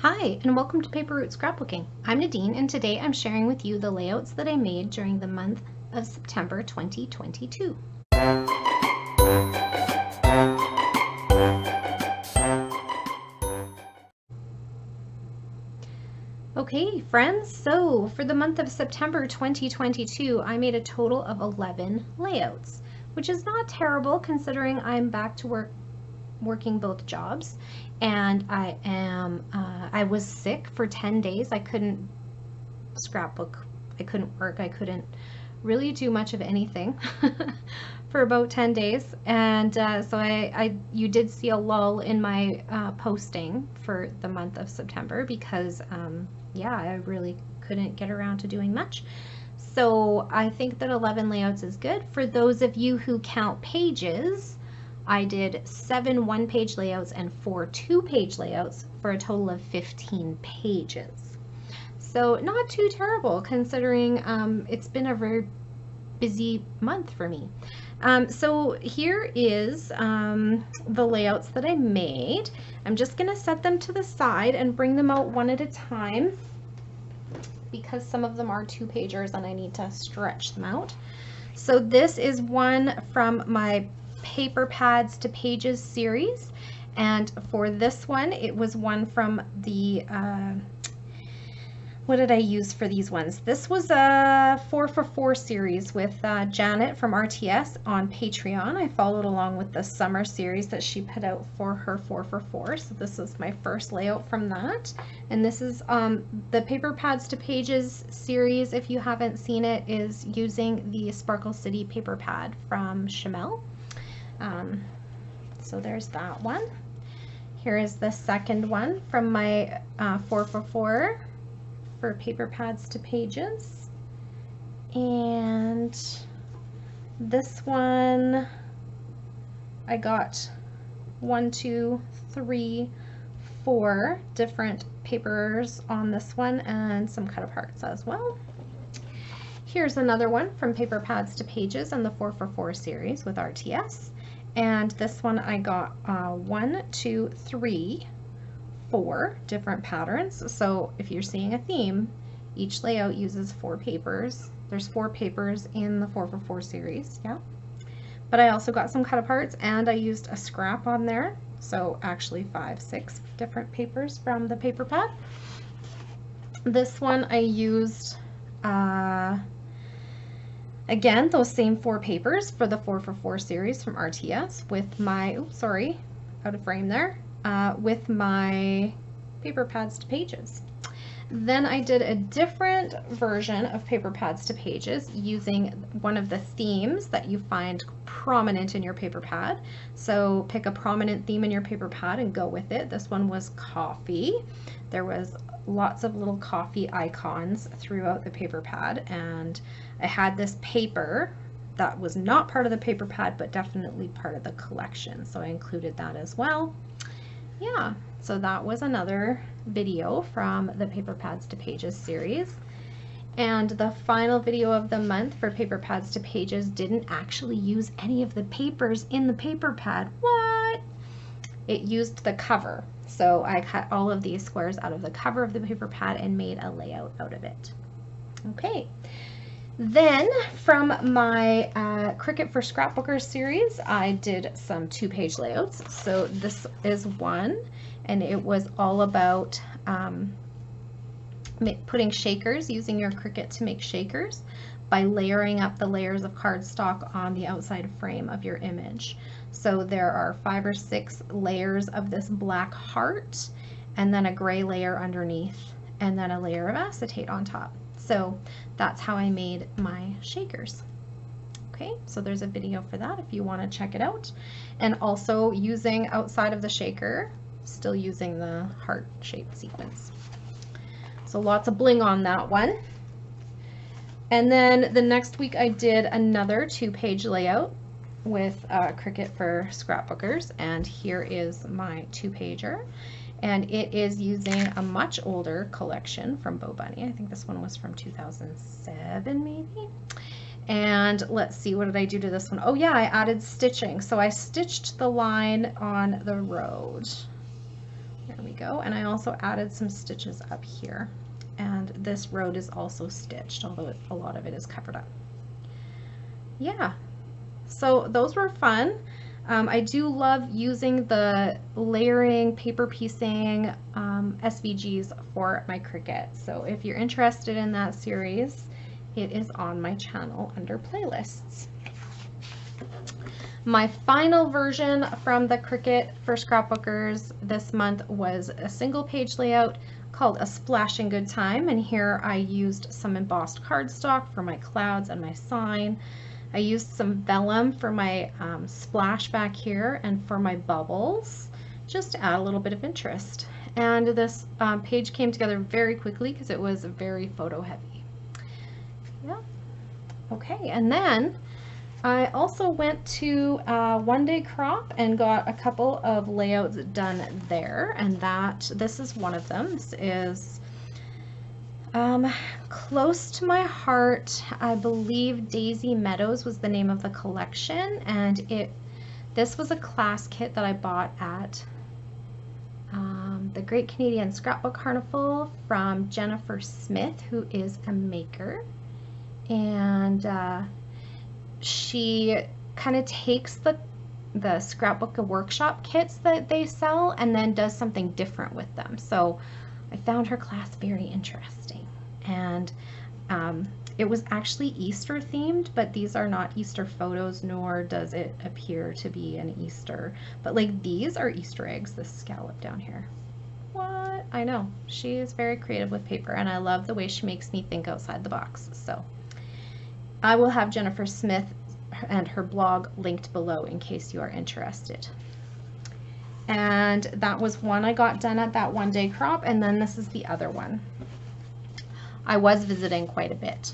Hi, and welcome to Paper Route Scrapbooking. I'm Nadine, and today I'm sharing with you the layouts that I made during the month of September 2022. Okay, friends, so for the month of September 2022, I made a total of 11 layouts, which is not terrible considering I'm back to working both jobs, and I was sick for 10 days. I couldn't scrapbook, I couldn't work, I couldn't really do much of anything for about 10 days, and so you did see a lull in my posting for the month of September because yeah, I really couldn't get around to doing much. So I think that 11 layouts is good. For those of you who count pages, I did 7 one-page layouts and 4 two-page layouts for a total of 15 pages. So not too terrible considering it's been a very busy month for me. So here is the layouts that I made. I'm just going to set them to the side and bring them out one at a time because some of them are 2-pagers and I need to stretch them out. So this is one from my Paper Pads to Pages series, and for this one it was one from the what did I use for these ones? This was a 4for4 series with Janet from RTS on Patreon. I followed along with the summer series that she put out for her 4for4. So this is my first layout from that. And this is the Paper Pads to Pages series, if you haven't seen it, is using the Sparkle City paper pad from Chamel. So there's that one. Here is the second one from my 4for4 for Paper Pads to Pages, and this one I got 1, 2, 3, 4 different papers on this one and some cut apart as well. Here's another one from Paper Pads to Pages and the 4for4 series with RTS, and this one I got 1, 2, 3, 4 different patterns. So if you're seeing a theme, each layout uses 4 papers. There's 4 papers in the 4for4 series, yeah. But I also got some cut aparts and I used a scrap on there. So actually 5, 6 different papers from the paper pad. This one I used, again, those same 4 papers for the 4for4 series from RTS with my, oops, sorry, out of frame there. With my Paper Pads to Pages. Then I did a different version of Paper Pads to Pages using one of the themes that you find prominent in your paper pad. So pick a prominent theme in your paper pad and go with it. This one was coffee. There was lots of little coffee icons throughout the paper pad, and I had this paper that was not part of the paper pad but definitely part of the collection, so I included that as well. Yeah, so that was another video from the Paper Pads to Pages series. And the final video of the month for Paper Pads to Pages didn't actually use any of the papers in the paper pad. What? It used the cover. So I cut all of these squares out of the cover of the paper pad and made a layout out of it. Okay. Then from my Cricut for Scrapbookers series, I did some 2-page layouts. So this is one, and it was all about putting shakers, using your Cricut to make shakers by layering up the layers of cardstock on the outside frame of your image. So there are 5 or 6 layers of this black heart, and then a gray layer underneath, and then a layer of acetate on top. So that's how I made my shakers. Okay, so there's a video for that if you want to check it out. And also using outside of the shaker, still using the heart-shaped sequence. So lots of bling on that one. And then the next week I did another 2-page layout with Cricut for Scrapbookers, and here is my 2-pager. And it is using a much older collection from Bo Bunny. I think this one was from 2007 maybe. And let's see, what did I do to this one? Oh yeah, I added stitching. So I stitched the line on the road There we go. And I also added some stitches up here. And this road is also stitched, although a lot of it is covered up. Yeah, so those were fun. I do love using the layering, paper piecing SVGs for my Cricut. So if you're interested in that series, it is on my channel under playlists. My final version from the Cricut for scrapbookers this month was a single page layout called A Splashing Good Time, and here I used some embossed cardstock for my clouds and my sign. I used some vellum for my splash back here and for my bubbles, just to add a little bit of interest. And this page came together very quickly because it was very photo heavy. Yeah. Okay, and then I also went to One Day Crop and got a couple of layouts done there, and this is one of them. This is close to my heart. I believe Daisy Meadows was the name of the collection, and this was a class kit that I bought at the Great Canadian Scrapbook Carnival from Jennifer Smith, who is a maker, and she kind of takes the scrapbook workshop kits that they sell and then does something different with them. So I found her class very interesting, and it was actually Easter themed, but these are not Easter photos, nor does it appear to be an Easter, but like these are Easter eggs, this scallop down here. What? I know, she is very creative with paper, and I love the way she makes me think outside the box. So I will have Jennifer Smith and her blog linked below in case you are interested. And that was one I got done at that One Day Crop, and then this is the other one. I was visiting quite a bit,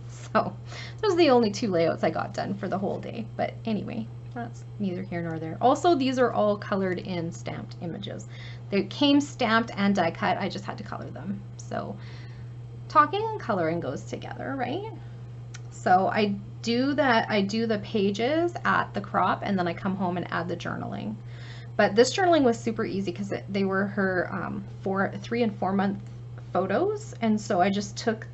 so those are the only two layouts I got done for the whole day. But anyway, that's neither here nor there. Also, these are all colored in stamped images. They came stamped and die cut. I just had to color them. So talking and coloring goes together, right? So I do the pages at the crop, and then I come home and add the journaling. But this journaling was super easy because they were her 3 and 4 month photos, and so I just took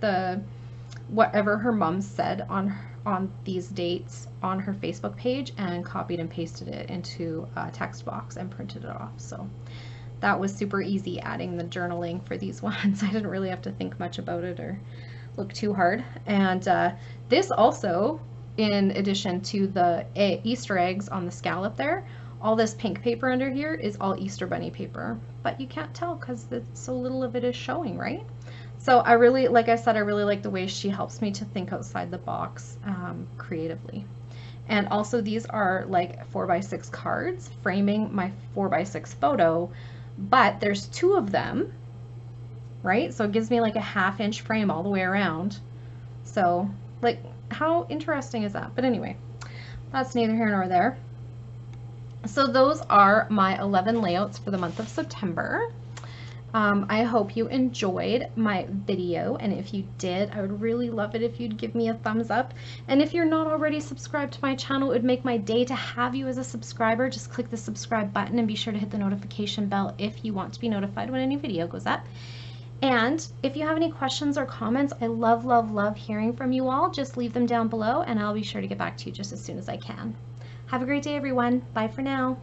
whatever her mom said on these dates on her Facebook page and copied and pasted it into a text box and printed it off. So that was super easy adding the journaling for these ones. I didn't really have to think much about it or look too hard. And this also, in addition to the Easter eggs on the scallop there, all this pink paper under here is all Easter Bunny paper, but you can't tell because so little of it is showing, right? So I really, like I said, I really like the way she helps me to think outside the box creatively. And also these are like 4x6 cards framing my 4x6 photo, but there's 2 of them, right? So it gives me like a 1/2 inch frame all the way around. So like, how interesting is that? But anyway, that's neither here nor there. So those are my 11 layouts for the month of September. I hope you enjoyed my video, and if you did, I would really love it if you'd give me a thumbs up. And if you're not already subscribed to my channel, it would make my day to have you as a subscriber. Just click the subscribe button and be sure to hit the notification bell if you want to be notified when a new video goes up. And if you have any questions or comments, I love, love, love hearing from you all. Just leave them down below and I'll be sure to get back to you just as soon as I can. Have a great day, everyone. Bye for now.